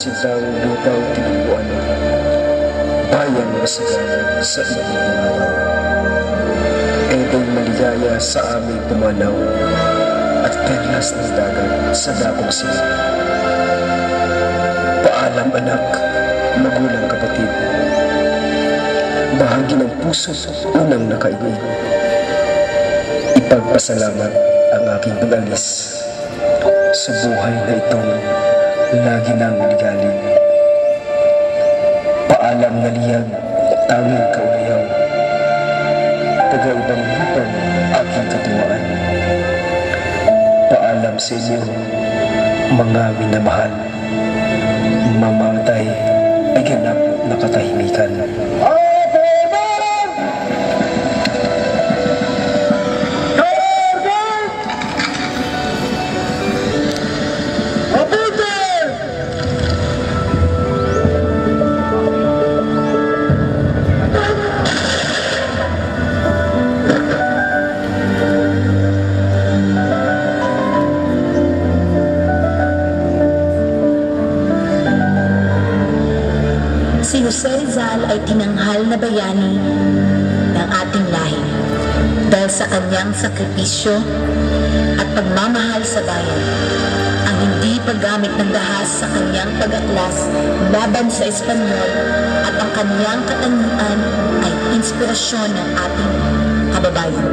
masintang lupang tinubuan, bayang masagana sa iyong araw. Edong maligaya sa aming pumanaw, at perlas ng dagat sa dakong sila. Paalam anak, magulang kapatid, bahagi ng puso unang nakaigoy. Ipagpasalamat ang aking pag-alis sa buhay na itong lagi nang ligalig. Paalam na liyag, tanging kaulayaw, taga-ibang lupang aking katuwaan. Paalam sa inyo, mga minamahal, mamatay ay ganap na katahimikan. Si Jose Rizal ay tinanghal na bayani ng ating lahi dahil sa kanyang sakripisyo at pagmamahal sa bayan. Ang hindi paggamit ng dahas sa kanyang pag-aklas laban sa Espanyol at ang kanyang katangian ay inspirasyon ng ating kababayan.